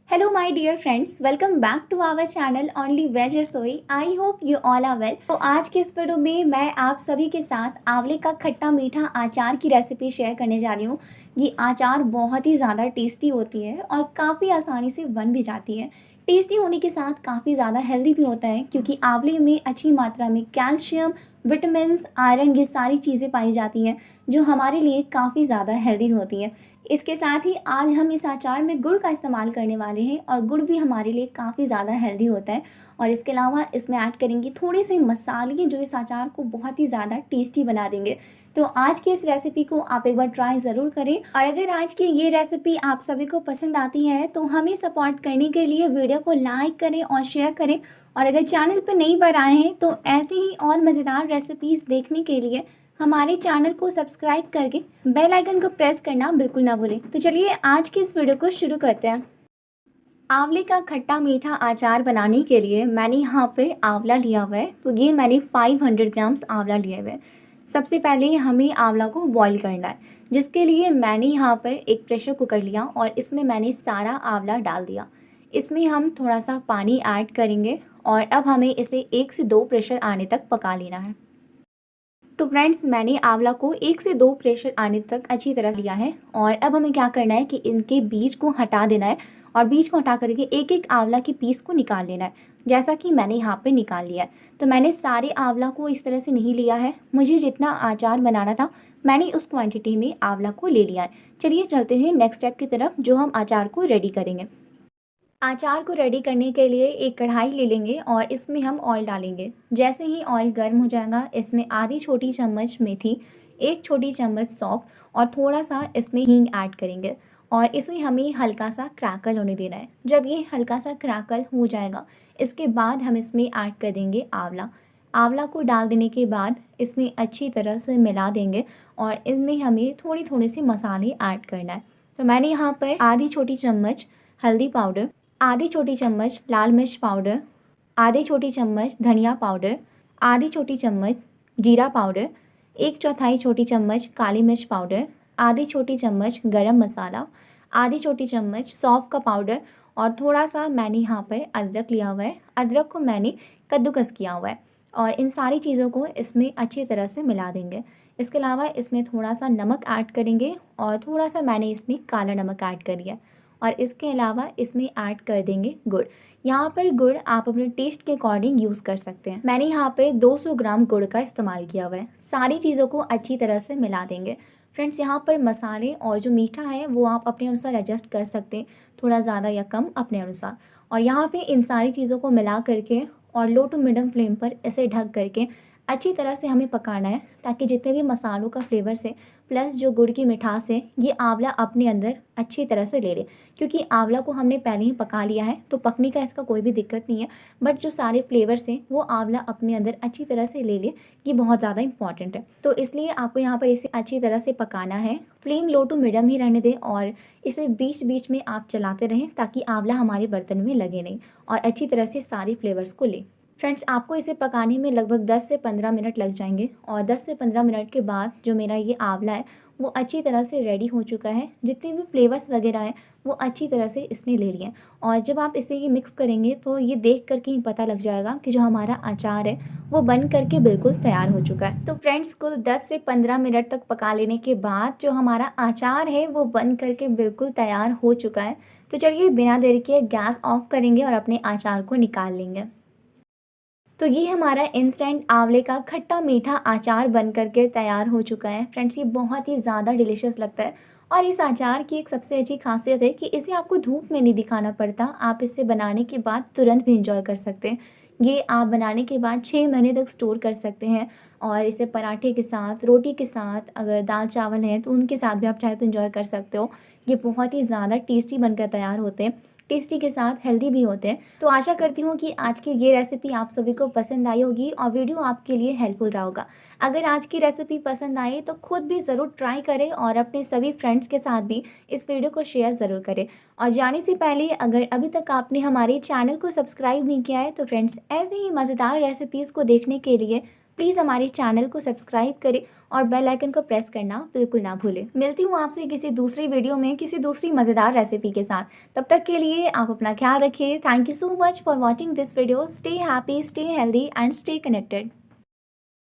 Hello my dear friends, welcome back to our channel Only Veg रसोई। I hope you all are well। तो आज के इस video में मैं आप सभी के साथ आंवले का खट्टा मीठा अचार की रेसिपी शेयर करने जा रही हूँ। ये अचार बहुत ही ज़्यादा टेस्टी होती है और काफ़ी आसानी से बन भी जाती है। टेस्टी होने के साथ काफ़ी ज़्यादा हेल्दी भी होता है क्योंकि आंवले में अच्छी मात्रा में कैल्शियम, विटामिन्स, आयरन ये सारी चीज़ें पाई जाती हैं जो हमारे लिए काफ़ी ज़्यादा हेल्दी होती हैं। इसके साथ ही आज हम इस अचार में गुड़ का इस्तेमाल करने वाले हैं और गुड़ भी हमारे लिए काफ़ी ज़्यादा हेल्दी होता है। और इसके अलावा इसमें ऐड करेंगे थोड़े से मसाले जो इस अचार को बहुत ही ज़्यादा टेस्टी बना देंगे। तो आज की इस रेसिपी को आप एक बार ट्राई ज़रूर करें और अगर आज की ये रेसिपी आप सभी को पसंद आती है तो हमें सपोर्ट करने के लिए वीडियो को लाइक करें और शेयर करें। और अगर चैनल पर नई बार आए हैं तो ऐसी ही और मज़ेदार रेसिपीज़ देखने के लिए हमारे चैनल को सब्सक्राइब करके बेल आइकन को प्रेस करना बिल्कुल ना भूलें। तो चलिए आज की इस वीडियो को शुरू करते हैं। आंवले का खट्टा मीठा अचार बनाने के लिए मैंने यहाँ पे आंवला लिया हुआ है। तो ये मैंने 500 ग्राम्स आंवला लिया हुआ है। सबसे पहले हमें आंवला को बॉईल करना है, जिसके लिए मैंने यहाँ पर एक प्रेशर कुकर लिया और इसमें मैंने सारा आंवला डाल दिया। इसमें हम थोड़ा सा पानी ऐड करेंगे और अब हमें इसे 1 से 2 प्रेशर आने तक पका लेना है। तो फ्रेंड्स मैंने आंवला को 1 से 2 प्रेशर आने तक अच्छी तरह लिया है और अब हमें क्या करना है कि इनके बीज को हटा देना है और बीज को हटा करके एक एक आंवला के पीस को निकाल लेना है, जैसा कि मैंने यहाँ पे निकाल लिया है। तो मैंने सारे आंवला को इस तरह से नहीं लिया है, मुझे जितना अचार बनाना था मैंने उस क्वान्टिटी में आंवला को ले लिया है। चलिए चलते हैं नेक्स्ट स्टेप की तरफ, जो हम अचार को रेडी करेंगे। अचार को रेडी करने के लिए एक कढ़ाई ले लेंगे और इसमें हम ऑयल डालेंगे। जैसे ही ऑयल गर्म हो जाएगा इसमें आधी छोटी चम्मच मेथी, 1 छोटी चम्मच सौंफ और थोड़ा सा इसमें हींग ऐड करेंगे और इसे हमें हल्का सा क्रैकल होने देना है। जब ये हल्का सा क्रैकल हो जाएगा इसके बाद हम इसमें ऐड कर देंगे आंवला। आंवला को डाल देने के बाद इसमें अच्छी तरह से मिला देंगे और इसमें हमें थोड़ी थोड़ी सी मसाले ऐड करना है। तो मैंने यहाँ पर आधी छोटी चम्मच हल्दी पाउडर, आधी छोटी चम्मच लाल मिर्च पाउडर, आधी छोटी चम्मच धनिया पाउडर, आधी छोटी चम्मच जीरा पाउडर, 1/4 छोटी चम्मच काली मिर्च पाउडर, आधी छोटी चम्मच गरम मसाला, आधी छोटी चम्मच सौंफ का पाउडर और थोड़ा सा मैंने यहाँ पर अदरक लिया हुआ है। अदरक को मैंने कद्दूकस किया हुआ है और इन सारी चीज़ों को इसमें अच्छी तरह से मिला देंगे। इसके अलावा इसमें थोड़ा सा नमक ऐड करेंगे और थोड़ा सा मैंने इसमें काला नमक ऐड कर दिया और इसके अलावा इसमें ऐड कर देंगे गुड़। यहाँ पर गुड़ आप अपने टेस्ट के अकॉर्डिंग यूज़ कर सकते हैं। मैंने यहाँ पे 200 ग्राम गुड़ का इस्तेमाल किया हुआ है। सारी चीज़ों को अच्छी तरह से मिला देंगे। फ्रेंड्स यहाँ पर मसाले और जो मीठा है वो आप अपने अनुसार एडजस्ट कर सकते हैं, थोड़ा ज़्यादा या कम अपने अनुसार। और यहाँ पे इन सारी चीज़ों को मिला करके और लो टू मीडियम फ्लेम पर इसे ढक करके अच्छी तरह से हमें पकाना है, ताकि जितने भी मसालों का फ्लेवर्स है प्लस जो गुड़ की मिठास है ये आंवला अपने अंदर अच्छी तरह से ले ले। क्योंकि आंवला को हमने पहले ही पका लिया है तो पकने का इसका कोई भी दिक्कत नहीं है, बट जो सारे फ्लेवर्स हैं वो आंवला अपने अंदर अच्छी तरह से ले ले, ये बहुत ज़्यादा इंपॉर्टेंट है। तो इसलिए आपको यहाँ पर इसे अच्छी तरह से पकाना है। फ्लेम लो टू मीडियम ही रहने दें और इसे बीच बीच में आप चलाते रहें ताकि आंवला हमारे बर्तन में लगे नहीं और अच्छी तरह से सारे फ्लेवर्स को ले। फ्रेंड्स आपको इसे पकाने में लगभग 10 से 15 मिनट लग जाएंगे और 10 से 15 मिनट के बाद जो मेरा ये आंवला है वो अच्छी तरह से रेडी हो चुका है। जितने भी फ्लेवर्स वगैरह हैं वो अच्छी तरह से इसने ले लिए और जब आप इसे ये मिक्स करेंगे तो ये देख करके ही पता लग जाएगा कि जो हमारा अचार है वो बन करके बिल्कुल तैयार हो चुका है। तो फ्रेंड्स कुल 10 से 15 मिनट तक पका लेने के बाद जो हमारा अचार है वो बन करके बिल्कुल तैयार हो चुका है। तो चलिए बिना देरी के गैस ऑफ करेंगे और अपने अचार को निकाल लेंगे। तो ये हमारा इंस्टेंट आंवले का खट्टा मीठा अचार बन करके तैयार हो चुका है। फ्रेंड्स ये बहुत ही ज़्यादा डिलीशियस लगता है और इस अचार की एक सबसे अच्छी खासियत है कि इसे आपको धूप में नहीं दिखाना पड़ता। आप इसे बनाने के बाद तुरंत भी इंजॉय कर सकते हैं। ये आप बनाने के बाद 6 महीने तक स्टोर कर सकते हैं और इसे पराठे के साथ, रोटी के साथ, अगर दाल चावल है तो उनके साथ भी आप चाहे तो इंजॉय कर सकते हो। ये बहुत ही ज़्यादा टेस्टी बनकर तैयार होते हैं, टेस्टी के साथ हेल्दी भी होते हैं। तो आशा करती हूँ कि आज की ये रेसिपी आप सभी को पसंद आई होगी और वीडियो आपके लिए हेल्पफुल रहा होगा। अगर आज की रेसिपी पसंद आए तो खुद भी ज़रूर ट्राई करें और अपने सभी फ्रेंड्स के साथ भी इस वीडियो को शेयर ज़रूर करें। और जाने से पहले अगर अभी तक आपने हमारे चैनल को सब्सक्राइब नहीं किया है तो फ्रेंड्स ऐसे ही मज़ेदार रेसिपीज़ को देखने के लिए प्लीज़ हमारे चैनल को सब्सक्राइब करें और बेल आइकन को प्रेस करना बिल्कुल ना भूलें। मिलती हूँ आपसे किसी दूसरी वीडियो में किसी दूसरी मज़ेदार रेसिपी के साथ। तब तक के लिए आप अपना ख्याल रखिए। Thank you so much for watching this video. Stay happy, stay healthy and stay connected.